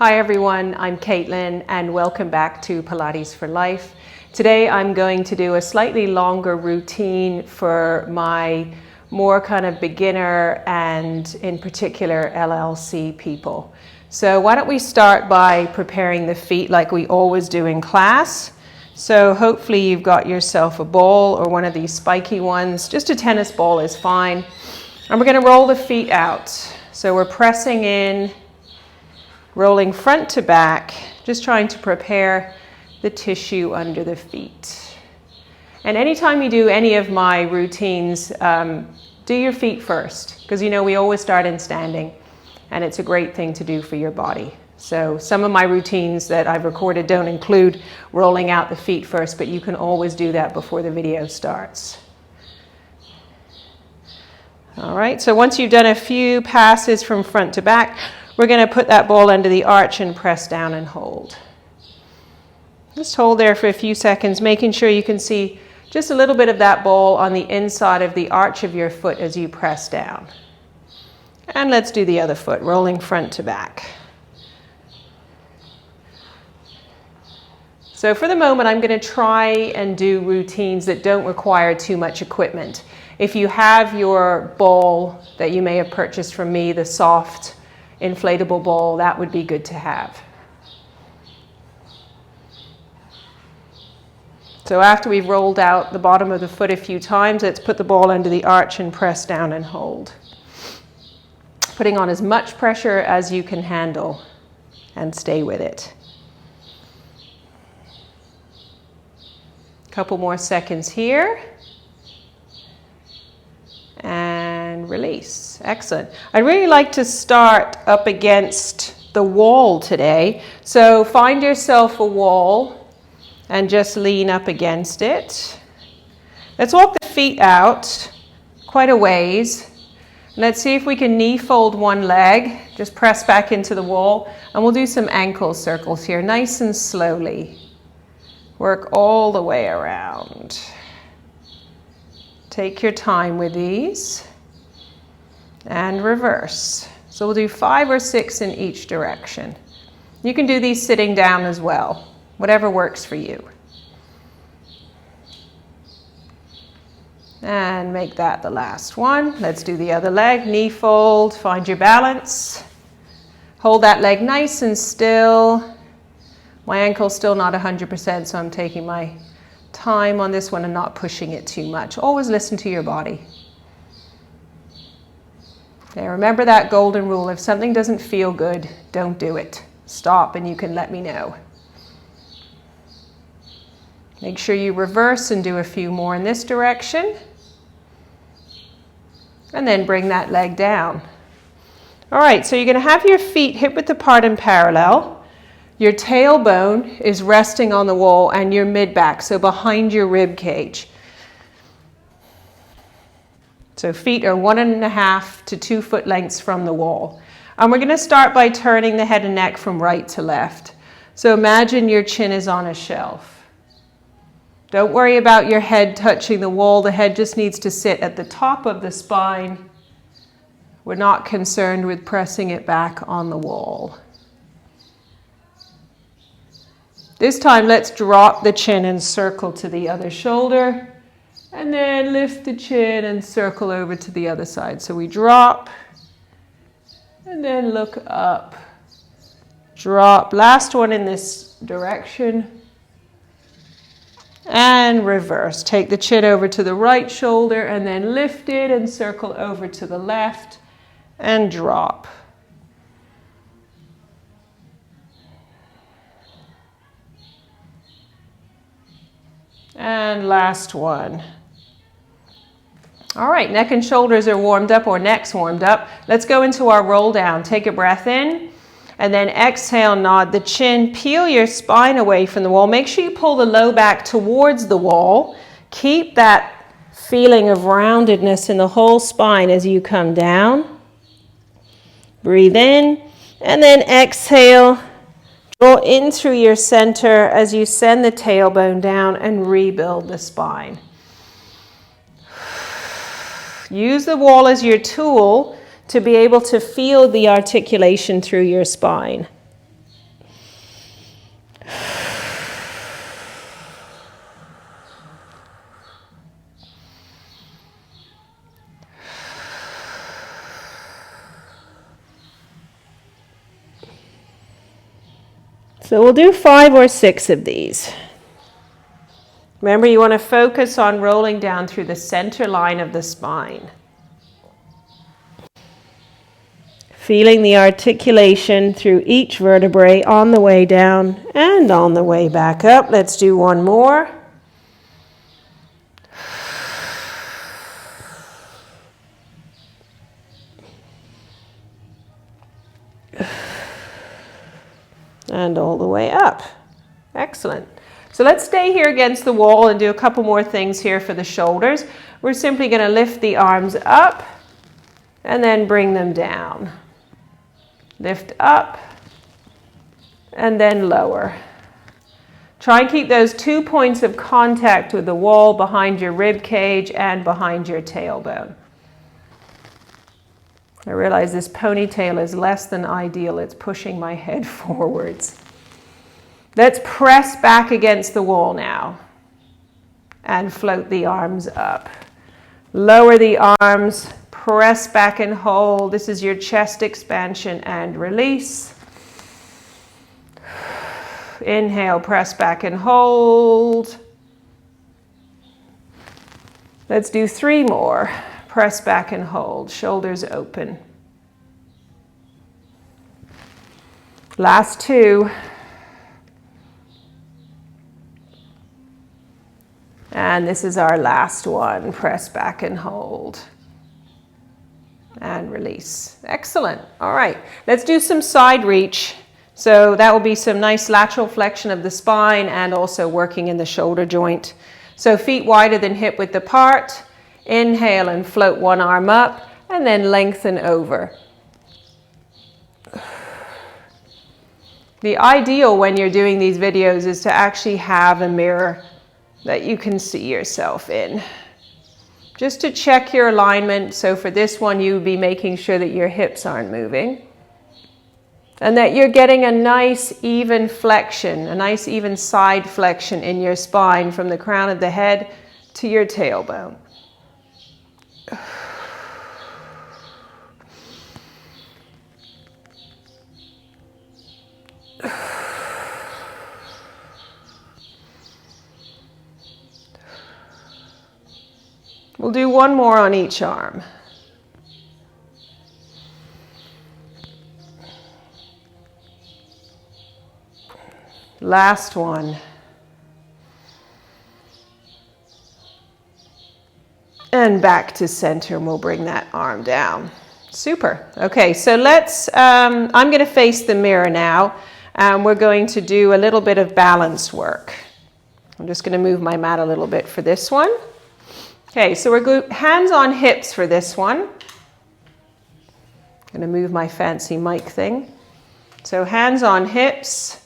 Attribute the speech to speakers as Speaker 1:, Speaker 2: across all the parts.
Speaker 1: Hi everyone, I'm Caitlin and welcome back to Pilates for Life. Today I'm going to do a slightly longer routine for my more kind of beginner and in particular LLC people. So why don't we start by preparing the feet like we always do in class. So hopefully you've got yourself a ball or one of these spiky ones. Just a tennis ball is fine. And we're going to roll the feet out. So we're pressing in, rolling front to back, just trying to prepare the tissue under the feet. And anytime you do any of my routines, do your feet first, because you know we always start in standing, and it's a great thing to do for your body. So some of my routines that I've recorded don't include rolling out the feet first, but you can always do that before the video starts. All right, so once you've done a few passes from front to back, we're going to put that ball under the arch and press down and hold. Just hold there for a few seconds, making sure you can see just a little bit of that ball on the inside of the arch of your foot as you press down. And let's do the other foot, rolling front to back. So for the moment, I'm going to try and do routines that don't require too much equipment. If you have your ball that you may have purchased from me, the soft inflatable ball, that would be good to have. So after we've rolled out the bottom of the foot a few times, let's put the ball under the arch and press down and hold. Putting on as much pressure as you can handle and stay with it. A couple more seconds here. And release. Excellent. I'd really like to start up against the wall today. So find yourself a wall and just lean up against it. Let's walk the feet out quite a ways. Let's see if we can knee fold one leg. Just press back into the wall. And we'll do some ankle circles here, nice and slowly. Work all the way around. Take your time with these and reverse. So we'll do 5 or 6 in each direction. You can do these sitting down as well, whatever works for you. And make that the last one. Let's do the other leg, knee fold, find your balance. Hold that leg nice and still. My ankle's still not 100%, so I'm taking my time on this one and not pushing it too much. Always listen to your body. Okay, remember that golden rule. If something doesn't feel good, don't do it. Stop and you can let me know. Make sure you reverse and do a few more in this direction. And then bring that leg down. All right, so you're going to have your feet hip-width apart and parallel. Your tailbone is resting on the wall and your mid-back, so behind your rib cage. So feet are 1.5 to 2 foot lengths from the wall. And we're going to start by turning the head and neck from right to left. So imagine your chin is on a shelf. Don't worry about your head touching the wall. The head just needs to sit at the top of the spine. We're not concerned with pressing it back on the wall. This time, let's drop the chin and circle to the other shoulder. And then lift the chin and circle over to the other side. So we drop. And then look up. Drop. Last one in this direction. And reverse. Take the chin over to the right shoulder and then lift it and circle over to the left. And drop. And last one. All right, neck and shoulders are warmed up, or neck's warmed up. Let's go into our roll down. Take a breath in, and then exhale, nod the chin, peel your spine away from the wall. Make sure you pull the low back towards the wall. Keep that feeling of roundedness in the whole spine as you come down. Breathe in, and then exhale. Draw in through your center as you send the tailbone down and rebuild the spine. Use the wall as your tool to be able to feel the articulation through your spine. So we'll do 5 or 6 of these. Remember, you want to focus on rolling down through the center line of the spine. Feeling the articulation through each vertebrae on the way down and on the way back up. Let's do one more. And all the way up. Excellent. So let's stay here against the wall and do a couple more things here for the shoulders. We're simply going to lift the arms up and then bring them down. Lift up and then lower. Try and keep those 2 points of contact with the wall behind your rib cage and behind your tailbone. I realize this ponytail is less than ideal. It's pushing my head forwards. Let's press back against the wall now and float the arms up. Lower the arms, press back and hold. This is your chest expansion and release. Inhale, press back and hold. Let's do 3 more. Press back and hold, shoulders open. Last 2. And this is our last one. Press back and hold. And release. Excellent. All right, let's do some side reach. So that will be some nice lateral flexion of the spine and also working in the shoulder joint. So feet wider than hip width apart. Inhale and float one arm up and then lengthen over. The ideal when you're doing these videos is to actually have a mirror that you can see yourself in. Just to check your alignment. So for this one, you would be making sure that your hips aren't moving and that you're getting a nice even flexion, a nice even side flexion in your spine from the crown of the head to your tailbone. We'll do one more on each arm. Last one. And back to center, and we'll bring that arm down. Super. Okay, so let's, I'm going to face the mirror now, and we're going to do a little bit of balance work. I'm just going to move my mat a little bit for this one. Okay, so we're good, hands on hips for this one. I'm going to move my fancy mic thing. So hands on hips.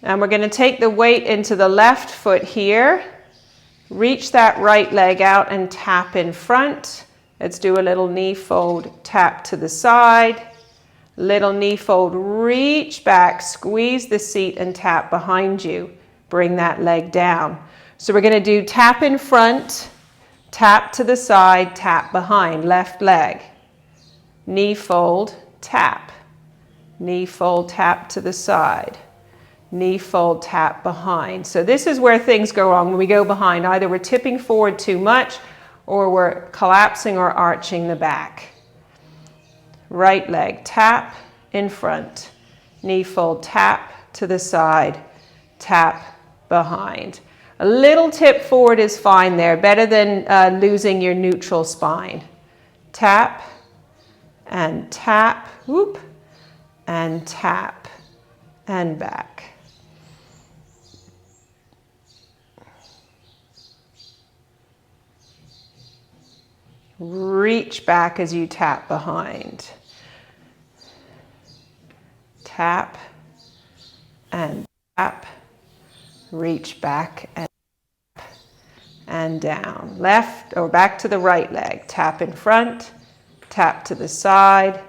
Speaker 1: And we're going to take the weight into the left foot here. Reach that right leg out and tap in front. Let's do a little knee fold, tap to the side. Little knee fold, reach back, squeeze the seat and tap behind you. Bring that leg down. So we're going to do tap in front, tap to the side, tap behind, left leg. Knee fold, tap. Knee fold, tap to the side. Knee fold, tap behind. So this is where things go wrong when we go behind. Either we're tipping forward too much or we're collapsing or arching the back. Right leg, tap in front. Knee fold, tap to the side, tap behind. A little tip forward is fine there, better than losing your neutral spine. Tap and tap, whoop, and tap and back. Reach back as you tap behind. Tap and tap. Reach back and down. Left or back to the right leg. Tap in front, tap to the side,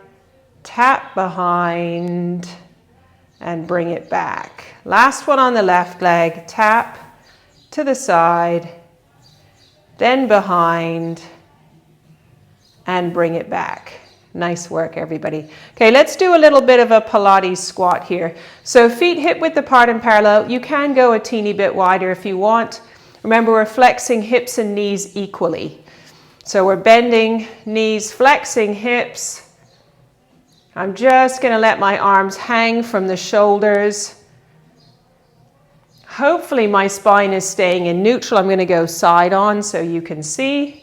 Speaker 1: tap behind, and bring it back. Last one on the left leg. Tap to the side, then behind, and bring it back. Nice work, everybody. Okay, let's do a little bit of a Pilates squat here. So feet hip width apart and parallel. You can go a teeny bit wider if you want. Remember, we're flexing hips and knees equally. So we're bending knees, flexing hips. I'm just going to let my arms hang from the shoulders. Hopefully my spine is staying in neutral. I'm going to go side on so you can see.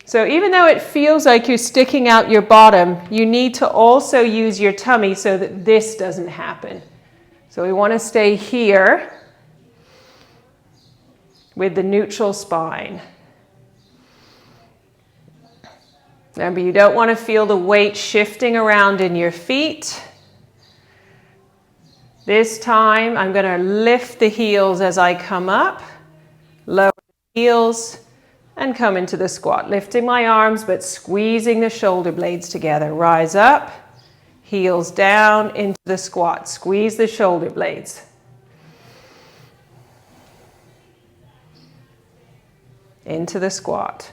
Speaker 1: So even though it feels like you're sticking out your bottom, you need to also use your tummy so that this doesn't happen. So we want to stay here with the neutral spine. Remember, you don't want to feel the weight shifting around in your feet. This time, I'm going to lift the heels as I come up, lower the heels, and come into the squat. Lifting my arms, but squeezing the shoulder blades together. Rise up, heels down into the squat. Squeeze the shoulder blades. Into the squat.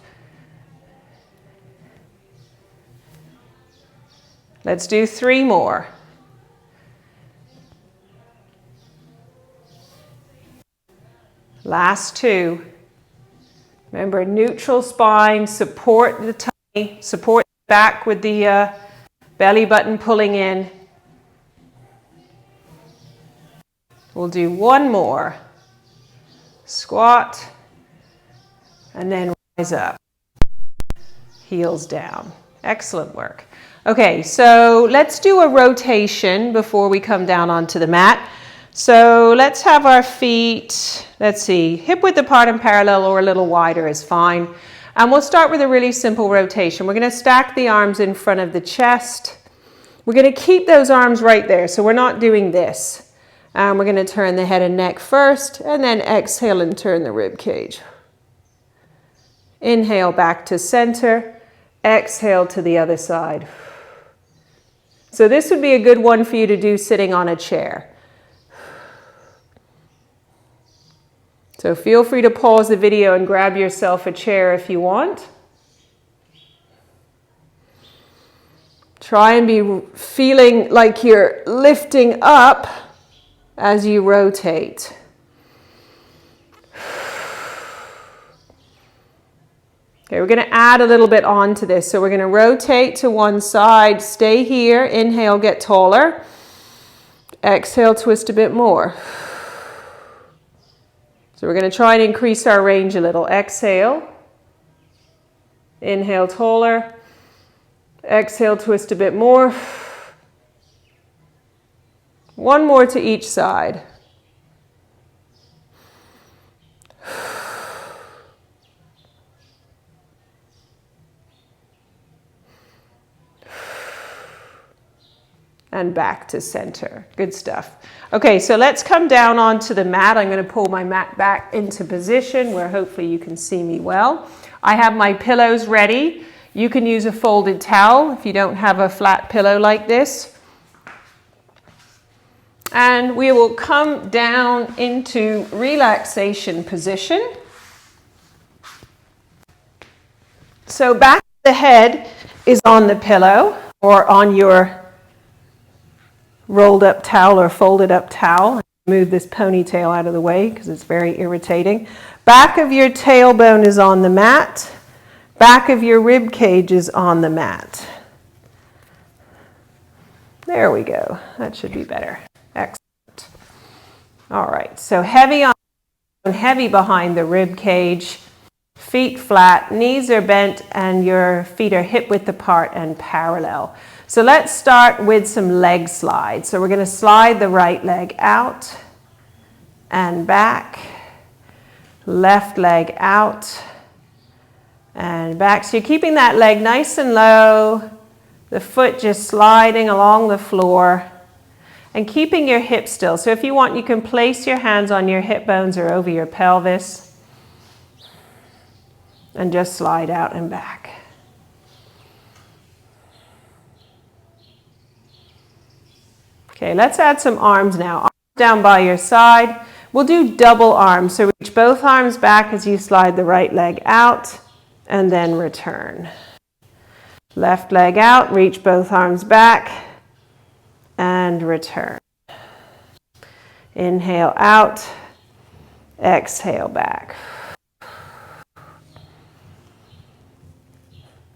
Speaker 1: Let's do 3 more. Last 2. Remember, neutral spine, support the tummy, support the back with the belly button pulling in. We'll do 1 more. Squat, and then rise up. Heels down. Excellent work. Okay, so let's do a rotation before we come down onto the mat. So let's have our feet, let's see, hip width apart and parallel or a little wider is fine. And we'll start with a really simple rotation. We're going to stack the arms in front of the chest. We're going to keep those arms right there, so we're not doing this. And we're going to turn the head and neck first, and then exhale and turn the rib cage. Inhale back to center, exhale to the other side. So this would be a good one for you to do sitting on a chair. So feel free to pause the video and grab yourself a chair if you want. Try and be feeling like you're lifting up as you rotate. Okay, we're going to add a little bit onto this. So we're going to rotate to one side, stay here, inhale, get taller. Exhale, twist a bit more. So we're going to try and increase our range a little. Exhale, inhale, taller. Exhale, twist a bit more. 1 more to each side. And back to center. Good stuff. Okay, so let's come down onto the mat. I'm going to pull my mat back into position where hopefully you can see me well. I have my pillows ready. You can use a folded towel if you don't have a flat pillow like this. And we will come down into relaxation position. So back of the head is on the pillow or on your rolled up towel or folded up towel. Move this ponytail out of the way because it's very irritating. Back of your tailbone is on the mat. Back of your rib cage is on the mat. There we go. That should be better. Excellent. All right, so heavy on, heavy behind the rib cage. Feet flat, knees are bent, and your feet are hip width apart and parallel. So let's start with some leg slides. So we're going to slide the right leg out and back, left leg out and back. So you're keeping that leg nice and low, the foot just sliding along the floor and keeping your hips still. So if you want, you can place your hands on your hip bones or over your pelvis and just slide out and back. Okay, let's add some arms now. Arms down by your side. We'll do double arms. So reach both arms back as you slide the right leg out and then return. Left leg out, reach both arms back and return. Inhale out, exhale back.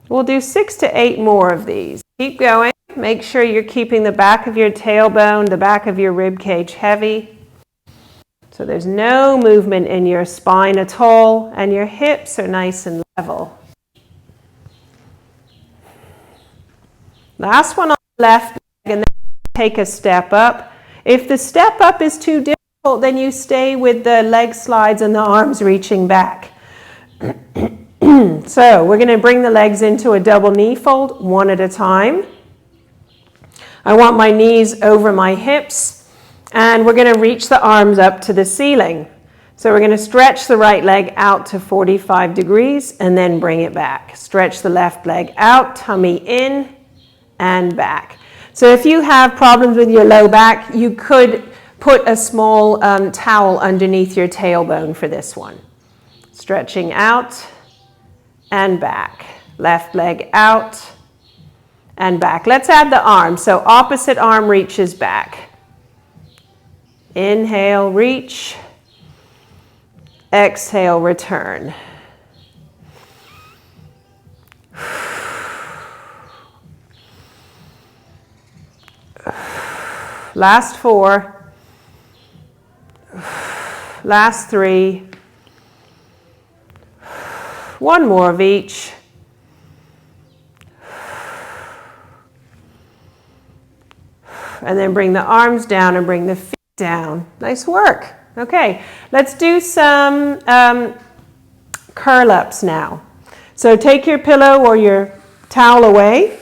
Speaker 1: We'll do 6 to 8 more of these. Keep going. Make sure you're keeping the back of your tailbone, the back of your rib cage heavy. So there's no movement in your spine at all, and your hips are nice and level. Last one on the left leg, and then take a step up. If the step up is too difficult, then you stay with the leg slides and the arms reaching back. So we're going to bring the legs into a double knee fold, one at a time. I want my knees over my hips, and we're going to reach the arms up to the ceiling. So we're going to stretch the right leg out to 45 degrees and then bring it back. Stretch the left leg out, tummy in and back. So if you have problems with your low back, you could put a small towel underneath your tailbone for this one. Stretching out and back. Left leg out and back. Let's add the arm. So opposite arm reaches back. Inhale, reach. Exhale, return. Last 4. Last 3. One more of each. And then bring the arms down and bring the feet down. Nice work. Okay, let's do some curl-ups now. So take your pillow or your towel away.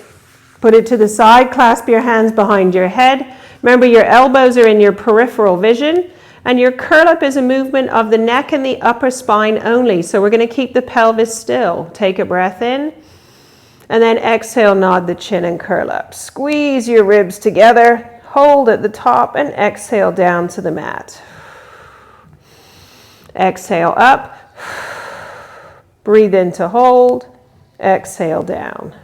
Speaker 1: Put it to the side. Clasp your hands behind your head. Remember, your elbows are in your peripheral vision. And your curl-up is a movement of the neck and the upper spine only. So we're going to keep the pelvis still. Take a breath in. And then exhale, nod the chin and curl up. Squeeze your ribs together. Hold at the top and exhale down to the mat. Exhale up. Breathe in to hold. Exhale down.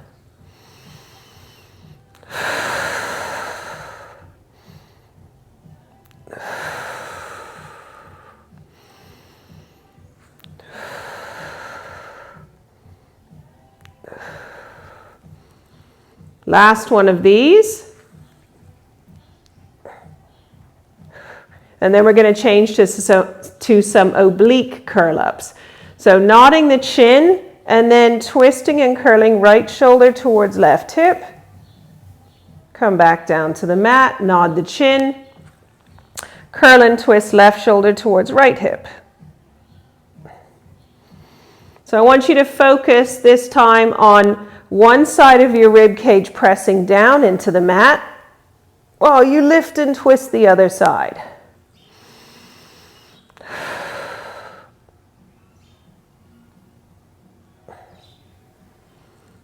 Speaker 1: Last one of these. And then we're going to change to some oblique curl-ups. So nodding the chin and then twisting and curling right shoulder towards left hip. Come back down to the mat, nod the chin. Curl and twist left shoulder towards right hip. So I want you to focus this time on one side of your rib cage pressing down into the mat while you lift and twist the other side.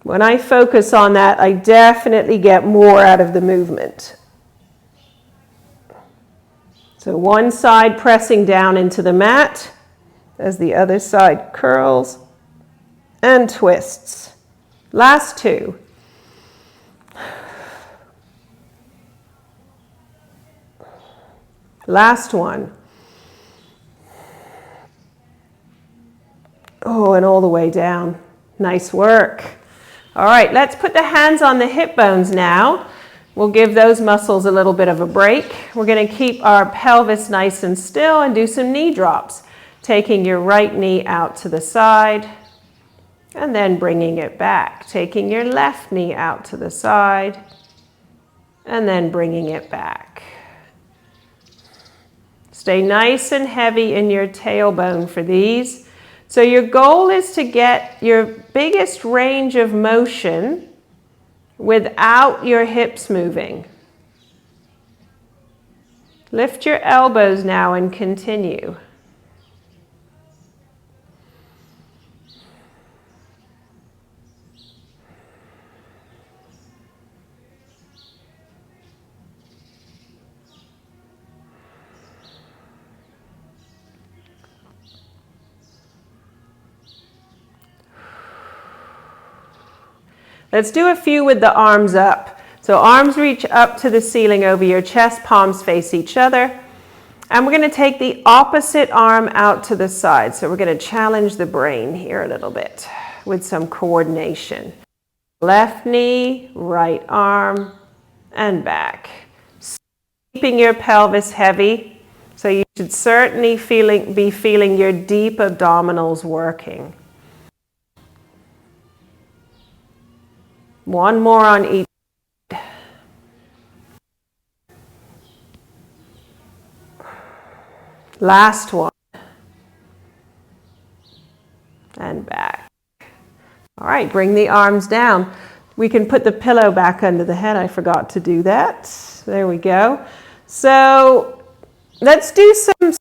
Speaker 1: When I focus on that, I definitely get more out of the movement. So one side pressing down into the mat as the other side curls and twists. Last 2. Last one. Oh, and all the way down. Nice work. All right, let's put the hands on the hip bones now. We'll give those muscles a little bit of a break. We're going to keep our pelvis nice and still and do some knee drops. Taking your right knee out to the side and then bringing it back. Taking your left knee out to the side and then bringing it back. Stay nice and heavy in your tailbone for these. So your goal is to get your biggest range of motion without your hips moving. Lift your elbows now and continue. Let's do a few with the arms up. So arms reach up to the ceiling over your chest, palms face each other. And we're going to take the opposite arm out to the side. So we're going to challenge the brain here a little bit with some coordination. Left knee, right arm, and back. Keeping your pelvis heavy. So you should certainly be feeling your deep abdominals working. One more on each. Last one. And back. All right, bring the arms down. We can put the pillow back under the head. I forgot to do that. There we go. So let's do some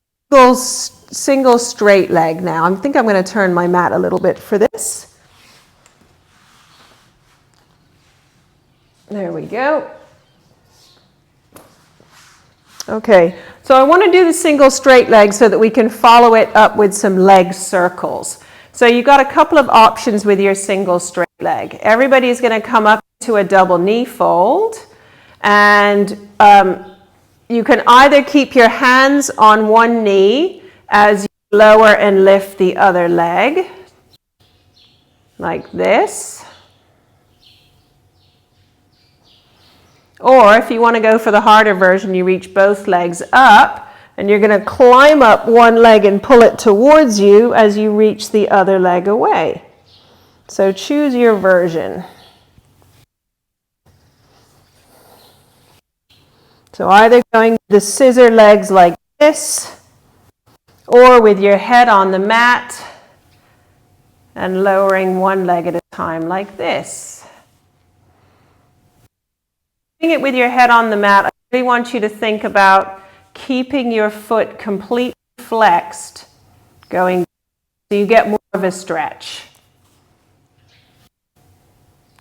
Speaker 1: single straight leg now. I think I'm going to turn my mat a little bit for this. There we go. Okay, so I want to do the single straight leg so that we can follow it up with some leg circles. So you've got a couple of options with your single straight leg. Everybody's going to come up to a double knee fold, and you can either keep your hands on one knee as you lower and lift the other leg, like this. Or if you want to go for the harder version, you reach both legs up and you're going to climb up one leg and pull it towards you as you reach the other leg away. So choose your version. So either going the scissor legs like this, or with your head on the mat and lowering one leg at a time like this. Doing it with your head on the mat, I really want you to think about keeping your foot completely flexed, going so you get more of a stretch.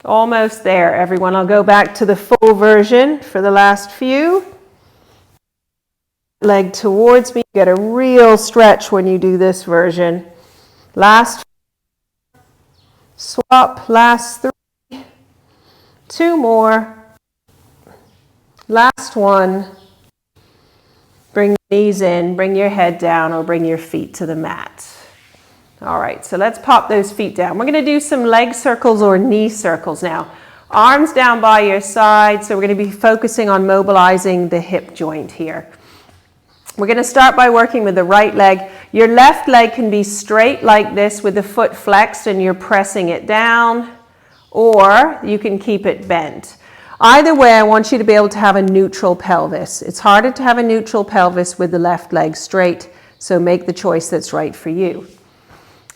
Speaker 1: Almost there, everyone. I'll go back to the full version for the last few. Leg towards me. Get a real stretch when you do this version. Last swap, last 3. 2 more. Last one. Bring the knees in, bring your head down, or bring your feet to the mat. All right, so let's pop those feet down. We're going to do some leg circles or knee circles now. Arms down by your side, so we're going to be focusing on mobilizing the hip joint here. We're going to start by working with the right leg. Your left leg can be straight like this with the foot flexed and you're pressing it down, or you can keep it bent. Either way, I want you to be able to have a neutral pelvis. It's harder to have a neutral pelvis with the left leg straight, so make the choice that's right for you.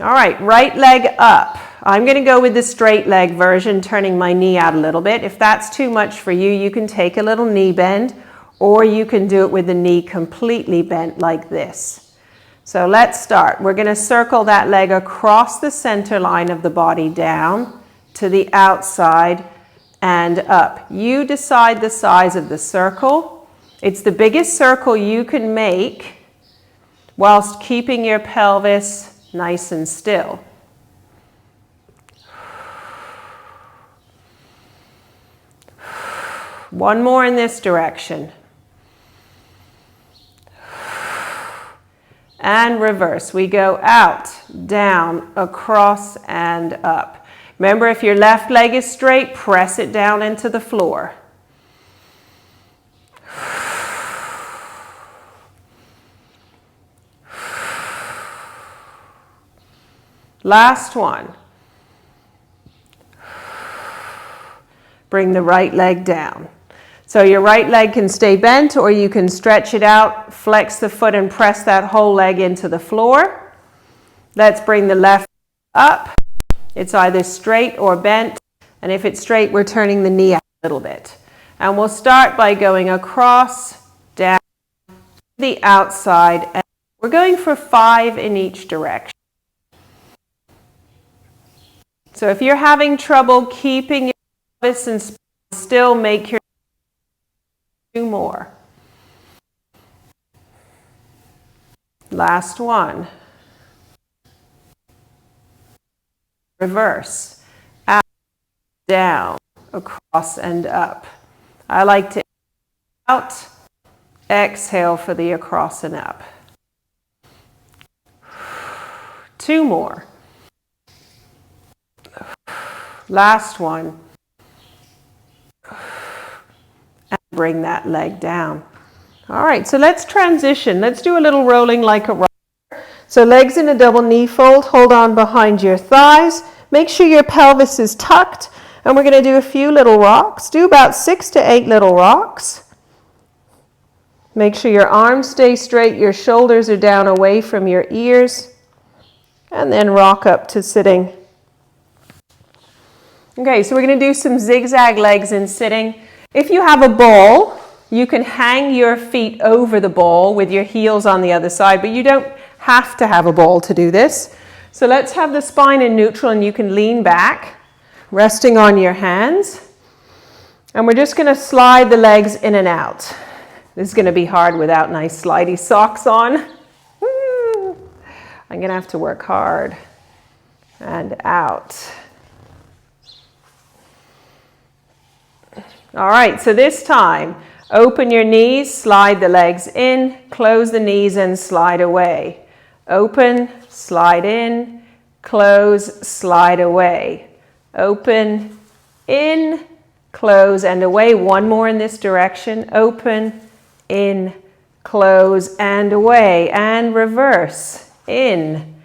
Speaker 1: All right, right leg up. I'm going to go with the straight leg version, turning my knee out a little bit. If that's too much for you, you can take a little knee bend, or you can do it with the knee completely bent like this. So let's start. We're going to circle that leg across the center line of the body down to the outside and up. You decide the size of the circle. It's the biggest circle you can make whilst keeping your pelvis nice and still. One more in this direction. And reverse. We go out, down, across, and up. Remember, if your left leg is straight, press it down into the floor. Last one. Bring the right leg down. So your right leg can stay bent, or you can stretch it out, flex the foot and press that whole leg into the floor. Let's bring the left up. It's either straight or bent, and if it's straight, we're turning the knee out a little bit. And we'll start by going across, down, to the outside, and we're going for 5 in each direction. So if you're having trouble keeping your pelvis and spine still, make your 2 more. Last one. Reverse. Out, down, across and up. I like to out, exhale for the across and up. 2 more. Last one. And bring that leg down. All right, so let's transition. Let's do a little rolling like a rock. So legs in a double knee fold, hold on behind your thighs. Make sure your pelvis is tucked, and we're going to do a few little rocks. Do about 6 to 8 little rocks. Make sure your arms stay straight, your shoulders are down away from your ears, and then rock up to sitting. Okay, so we're going to do some zigzag legs in sitting. If you have a ball, you can hang your feet over the ball with your heels on the other side, but you don't have to have a ball to do this. So let's have the spine in neutral, and you can lean back, resting on your hands. And we're just going to slide the legs in and out. This is going to be hard without nice slidey socks on. I'm going to have to work hard. And out. All right, so this time, open your knees, slide the legs in, close the knees and slide away. Open, slide in, close, slide away. Open, in, close and away. One more in this direction. Open, in, close and away. And reverse. In,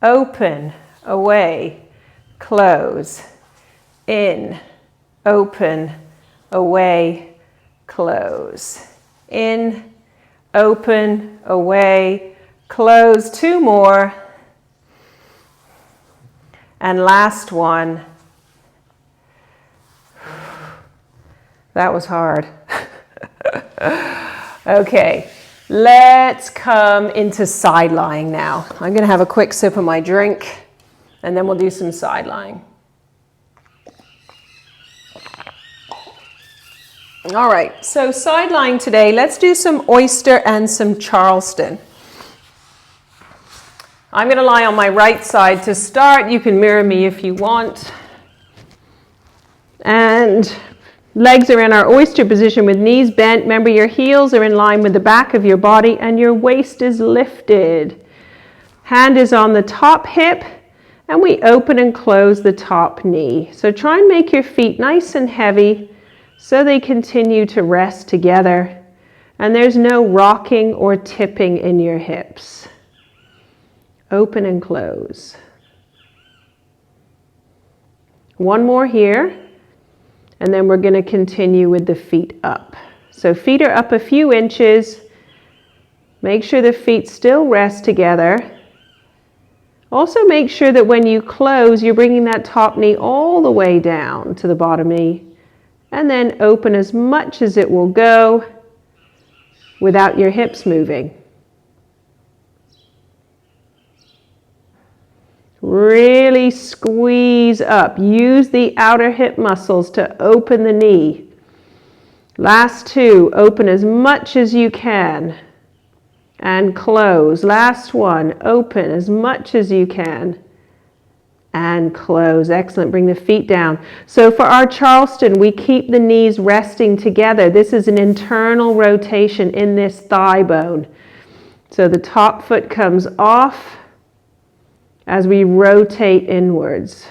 Speaker 1: open, away, close. In, open, away, close. In, open, away, close. 2 more. And last one. That was hard. Okay, let's come into side lying now. I'm going to have a quick sip of my drink, and then we'll do some side lying. All right, so side lying today, let's do some oyster and some Charleston. I'm going to lie on my right side to start. You can mirror me if you want. And legs are in our oyster position with knees bent. Remember, your heels are in line with the back of your body and your waist is lifted. Hand is on the top hip, and we open and close the top knee. So try and make your feet nice and heavy so they continue to rest together. And there's no rocking or tipping in your hips. Open and close. One more here. And then we're going to continue with the feet up. So feet are up a few inches. Make sure the feet still rest together. Also make sure that when you close, you're bringing that top knee all the way down to the bottom knee. And then open as much as it will go without your hips moving. Really squeeze up. Use the outer hip muscles to open the knee. Last 2, open as much as you can and close. Last 1, open as much as you can and close. Excellent. Bring the feet down. So for our Charleston, we keep the knees resting together. This is an internal rotation in this thigh bone. So the top foot comes off as we rotate inwards.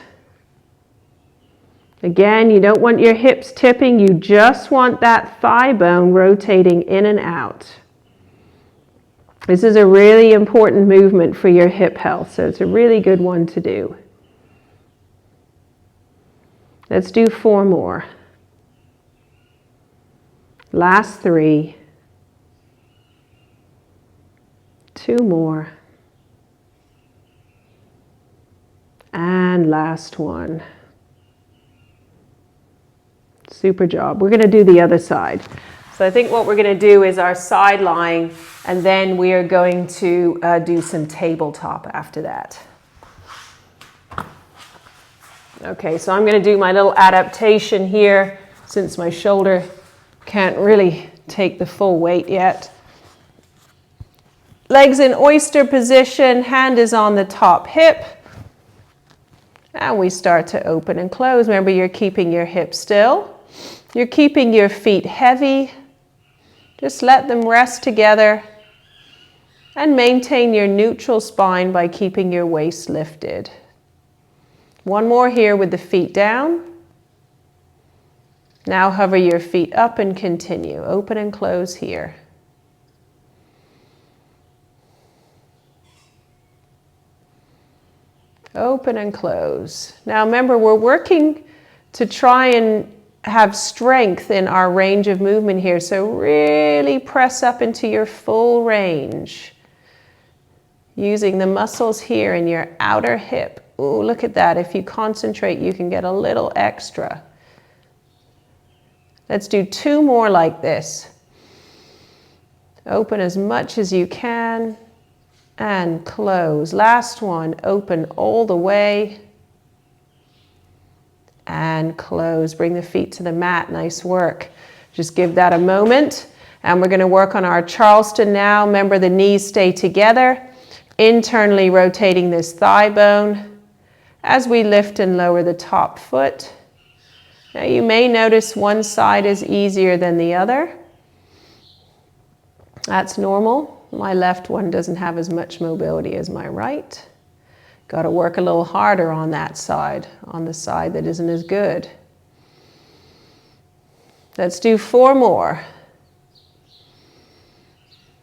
Speaker 1: Again, you don't want your hips tipping, you just want that thigh bone rotating in and out. This is a really important movement for your hip health, so it's a really good one to do. Let's do 4 more. Last 3. 2 more. And last one. Super job. We're going to do the other side. So I think what we're going to do is our side lying, and then we are going to do some tabletop after that. Okay, so I'm going to do my little adaptation here since my shoulder can't really take the full weight yet. Legs in oyster position, hand is on the top hip. And we start to open and close. Remember, you're keeping your hips still. You're keeping your feet heavy. Just let them rest together. And maintain your neutral spine by keeping your waist lifted. One more here with the feet down. Now hover your feet up and continue. Open and close here. Open and close. Now remember, we're working to try and have strength in our range of movement here. So really press up into your full range. Using the muscles here in your outer hip. Ooh, look at that. If you concentrate, you can get a little extra. Let's do 2 more like this. Open as much as you can and close. Last one, open all the way and close. Bring the feet to the mat. Nice work. Just give that a moment. And we're going to work on our Charleston now. Remember, the knees stay together. Internally rotating this thigh bone as we lift and lower the top foot. Now you may notice one side is easier than the other. That's normal. My left one doesn't have as much mobility as my right. Got to work a little harder on that side, on the side that isn't as good. Let's do 4 more.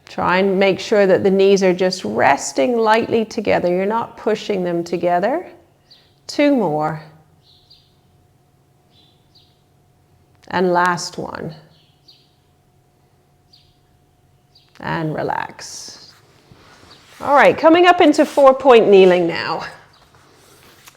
Speaker 1: Try and make sure that the knees are just resting lightly together. You're not pushing them together. 2 more. And last one. And relax. All right, coming up into 4-point kneeling now.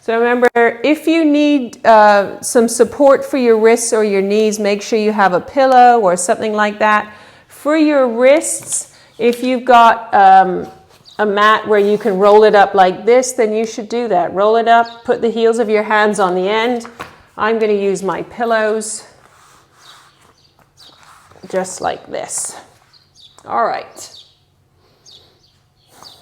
Speaker 1: So remember, if you need some support for your wrists or your knees, make sure you have a pillow or something like that. For your wrists, if you've got a mat where you can roll it up like this, then you should do that. Roll it up, put the heels of your hands on the end. I'm going to use my pillows just like this. All right.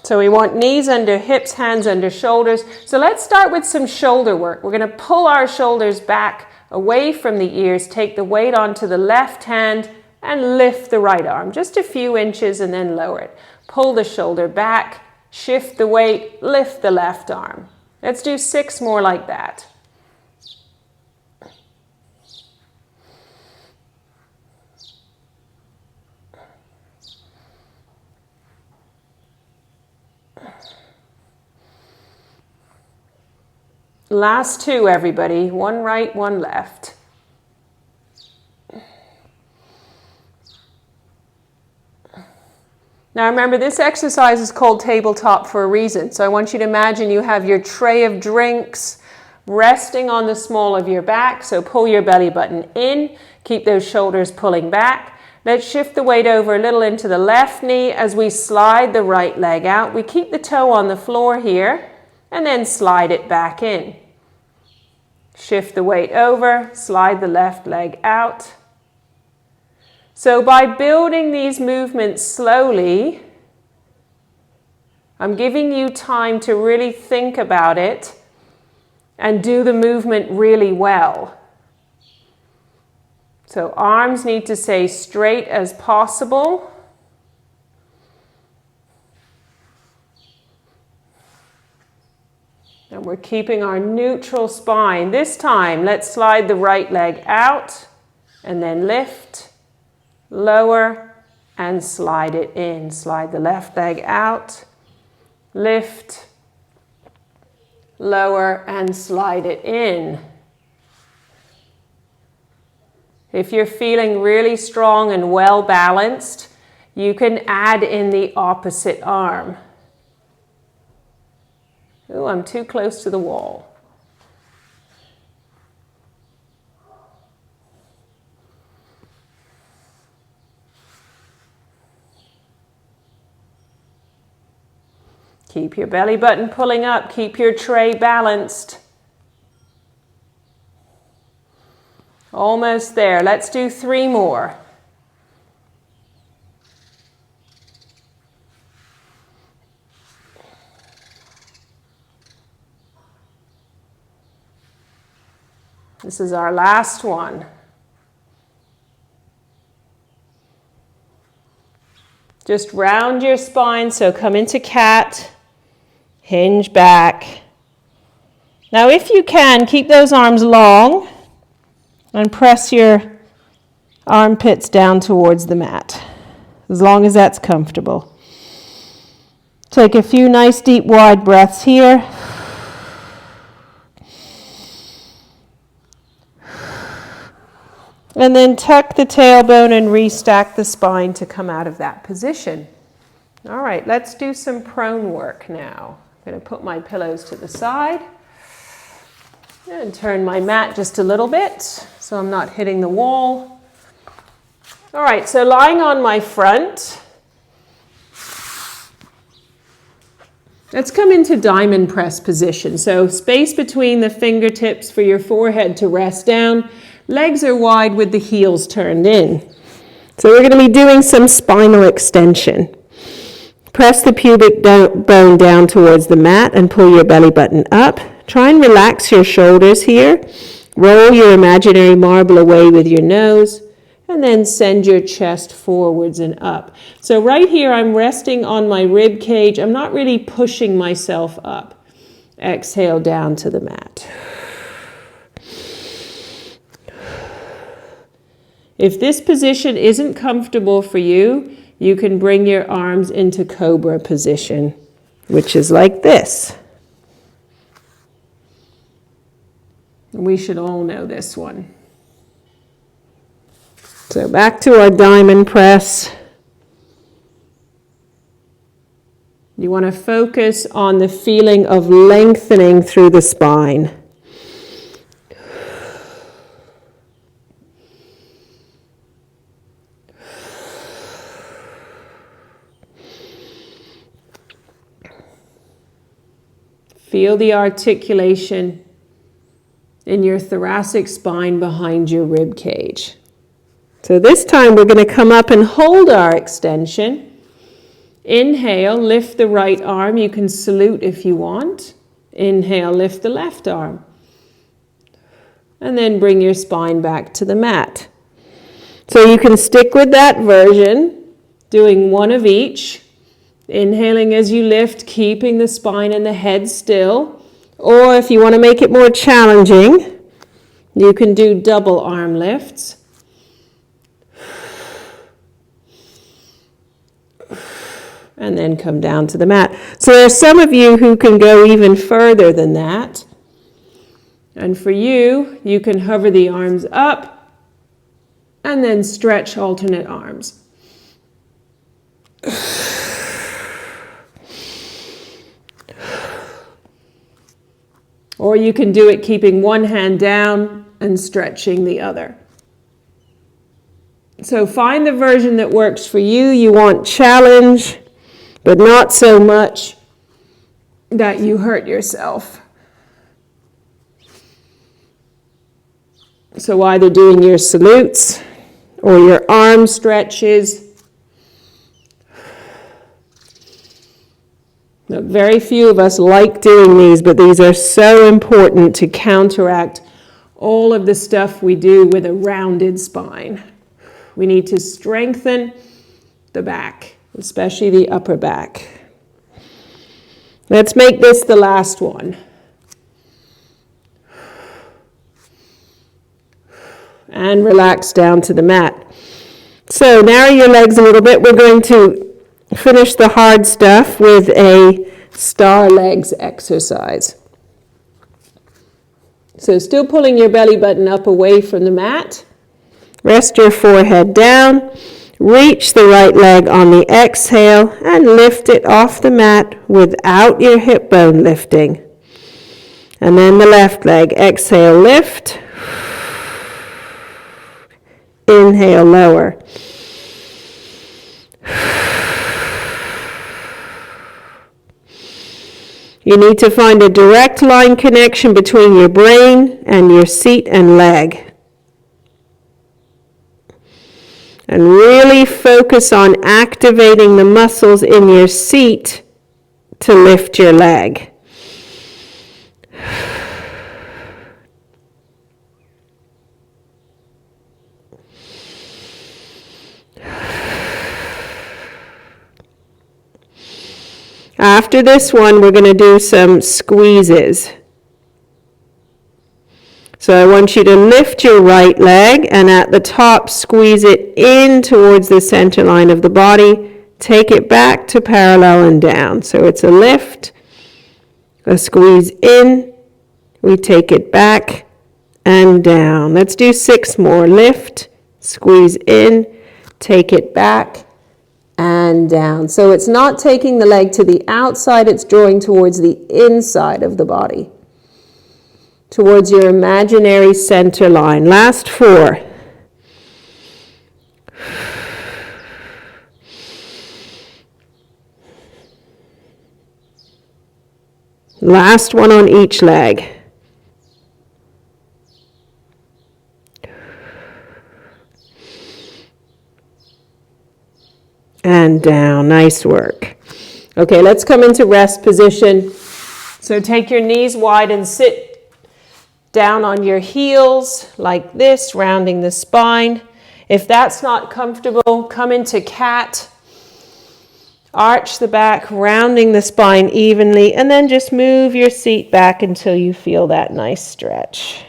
Speaker 1: So we want knees under hips, hands under shoulders. So let's start with some shoulder work. We're going to pull our shoulders back away from the ears, take the weight onto the left hand and lift the right arm. Just a few inches and then lower it. Pull the shoulder back, shift the weight, lift the left arm. Let's do 6 more like that. Last 2, everybody. 1 right, 1 left. Now remember, this exercise is called tabletop for a reason. So I want you to imagine you have your tray of drinks resting on the small of your back. So pull your belly button in, keep those shoulders pulling back. Let's shift the weight over a little into the left knee as we slide the right leg out. We keep the toe on the floor here and then slide it back in. Shift the weight over, slide the left leg out. So by building these movements slowly, I'm giving you time to really think about it and do the movement really well. So arms need to stay straight as possible. And we're keeping our neutral spine. This time, let's slide the right leg out and then lift. Lower and slide it in. Slide the left leg out, lift, lower and slide it in. If you're feeling really strong and well balanced, you can add in the opposite arm. Ooh, I'm too close to the wall. Keep your belly button pulling up. Keep your tray balanced. Almost there. Let's do 3 more. This is our last one. Just round your spine, so come into cat, hinge back. Now if you can, keep those arms long and press your armpits down towards the mat, as long as that's comfortable. Take a few nice deep wide breaths here. And then tuck the tailbone and restack the spine to come out of that position. All right, let's do some prone work now. I'm going to put my pillows to the side and turn my mat just a little bit so I'm not hitting the wall. All right, so lying on my front, let's come into diamond press position. So space between the fingertips for your forehead to rest down. Legs are wide with the heels turned in. So we're going to be doing some spinal extension. Press the pubic bone down towards the mat and pull your belly button up. Try and relax your shoulders here. Roll your imaginary marble away with your nose. And then send your chest forwards and up. So right here I'm resting on my rib cage. I'm not really pushing myself up. Exhale down to the mat. If this position isn't comfortable for you, you can bring your arms into cobra position, which is like this. We should all know this one. So back to our diamond press. You want to focus on the feeling of lengthening through the spine. Feel the articulation in your thoracic spine behind your rib cage. So this time we're going to come up and hold our extension. Inhale, lift the right arm. You can salute if you want. Inhale, lift the left arm. And then bring your spine back to the mat. So you can stick with that version, doing one of each. Inhaling as you lift, keeping the spine and the head still. Or if you want to make it more challenging, you can do double arm lifts. And then come down to the mat. So there are some of you who can go even further than that. And for you, you can hover the arms up and then stretch alternate arms. Or you can do it keeping one hand down and stretching the other. So find the version that works for you. You want challenge, but not so much that you hurt yourself. So either doing your salutes or your arm stretches. Now, very few of us like doing these, but these are so important to counteract all of the stuff we do with a rounded spine. We need to strengthen the back, especially the upper back. Let's make this the last one. And relax down to the mat. So narrow your legs a little bit. We're going to finish the hard stuff with a star legs exercise. So still pulling your belly button up away from the mat. Rest your forehead down. Reach the right leg on the exhale and lift it off the mat without your hip bone lifting. And then the left leg. Exhale, lift. Inhale, lower. You need to find a direct line connection between your brain and your seat and leg. And really focus on activating the muscles in your seat to lift your leg. After this one, we're going to do some squeezes. So I want you to lift your right leg and at the top squeeze it in towards the center line of the body. Take it back to parallel and down. So it's a lift, a squeeze in, we take it back and down. Let's do 6 more. Lift, squeeze in, take it back and down. So it's not taking the leg to the outside, it's drawing towards the inside of the body, towards your imaginary center line. Last 4. Last one on each leg. And down. Nice work. Okay, let's come into rest position. So take your knees wide and sit down on your heels like this, rounding the spine. If that's not comfortable, come into cat. Arch the back, rounding the spine evenly, and then just move your seat back until you feel that nice stretch.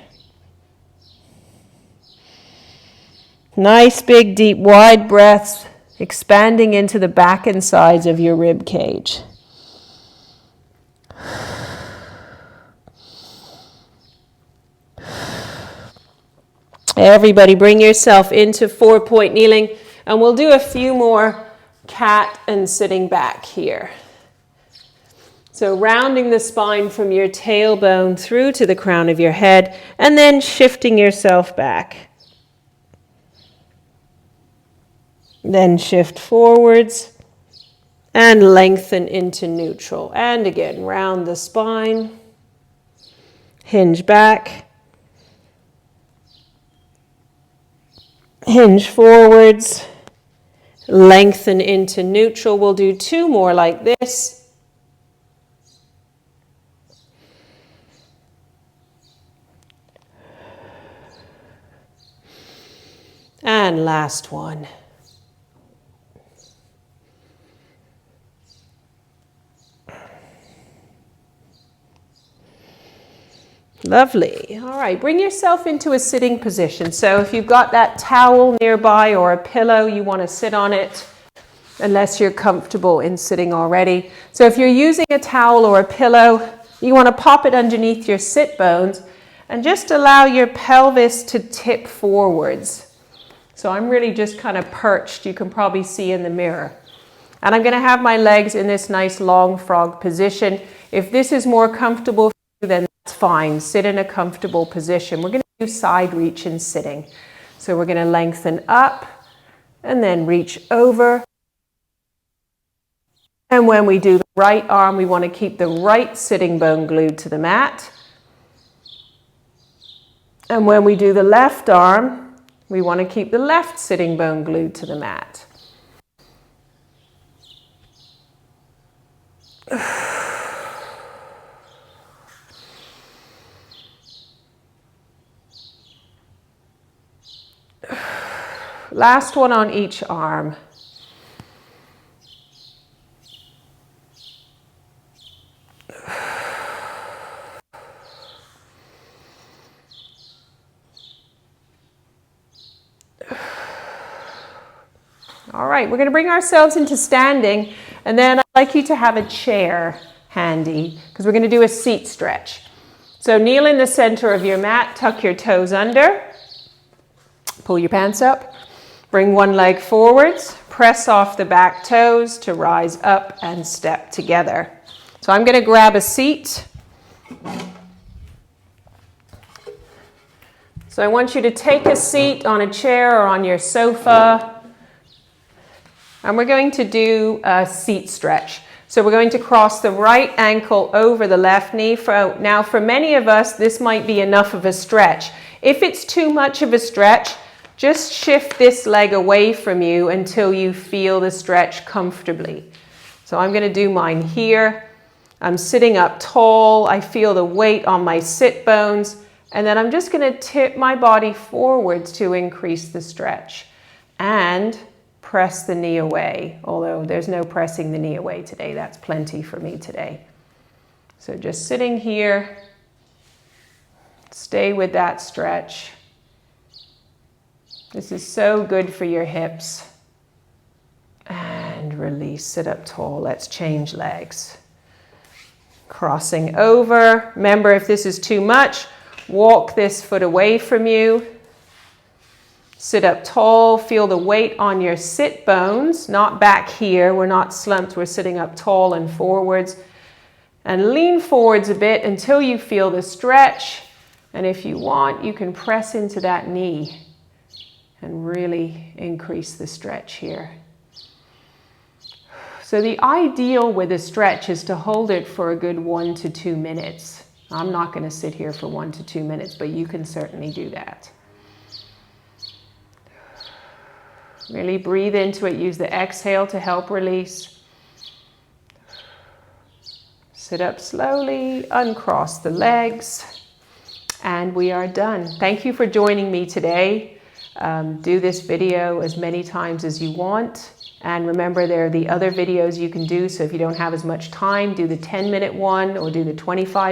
Speaker 1: Nice, big, deep, wide breaths, expanding into the back and sides of your rib cage. Everybody bring yourself into 4-point kneeling, and we'll do a few more cat and sitting back here. So rounding the spine from your tailbone through to the crown of your head, and then shifting yourself back. Then shift forwards and lengthen into neutral. And again, round the spine, hinge back, hinge forwards, lengthen into neutral. We'll do 2 more like this. And last one. Lovely. All right, bring yourself into a sitting position. So if you've got that towel nearby or a pillow, you want to sit on it, unless you're comfortable in sitting already. So if you're using a towel or a pillow, you want to pop it underneath your sit bones and just allow your pelvis to tip forwards. So I'm really just kind of perched, you can probably see in the mirror. And I'm going to have my legs in this nice long frog position. If this is more comfortable for you, then that's fine. Sit in a comfortable position. We're going to do side reach in sitting. So we're going to lengthen up and then reach over. And when we do the right arm, we want to keep the right sitting bone glued to the mat. And when we do the left arm, we want to keep the left sitting bone glued to the mat. Last one on each arm. All right, we're going to bring ourselves into standing, and then I'd like you to have a chair handy because we're going to do a seat stretch. So kneel in the center of your mat, tuck your toes under, pull your pants up, bring one leg forwards, press off the back toes to rise up and step together. So I'm going to grab a seat. So I want you to take a seat on a chair or on your sofa. And we're going to do a seat stretch. So we're going to cross the right ankle over the left knee. Now, for many of us, this might be enough of a stretch. If it's too much of a stretch, just shift this leg away from you until you feel the stretch comfortably. So I'm going to do mine here. I'm sitting up tall. I feel the weight on my sit bones. And then I'm just going to tip my body forwards to increase the stretch. And press the knee away, although there's no pressing the knee away today. That's plenty for me today. So just sitting here, stay with that stretch. This is so good for your hips. And release, sit up tall. Let's change legs. Crossing over. Remember, if this is too much, walk this foot away from you. Sit up tall. Feel the weight on your sit bones, not back here. We're not slumped. We're sitting up tall and forwards. And lean forwards a bit until you feel the stretch. And if you want, you can press into that knee and really increase the stretch here. So the ideal with a stretch is to hold it for a good 1 to 2 minutes. I'm not going to sit here for 1 to 2 minutes, but you can certainly do that. Really breathe into it. Use the exhale to help release. Sit up slowly, uncross the legs, and we are done. Thank you for joining me today. Do this video as many times as you want. And remember, there are the other videos you can do. So if you don't have as much time, do the 10-minute one or do the 25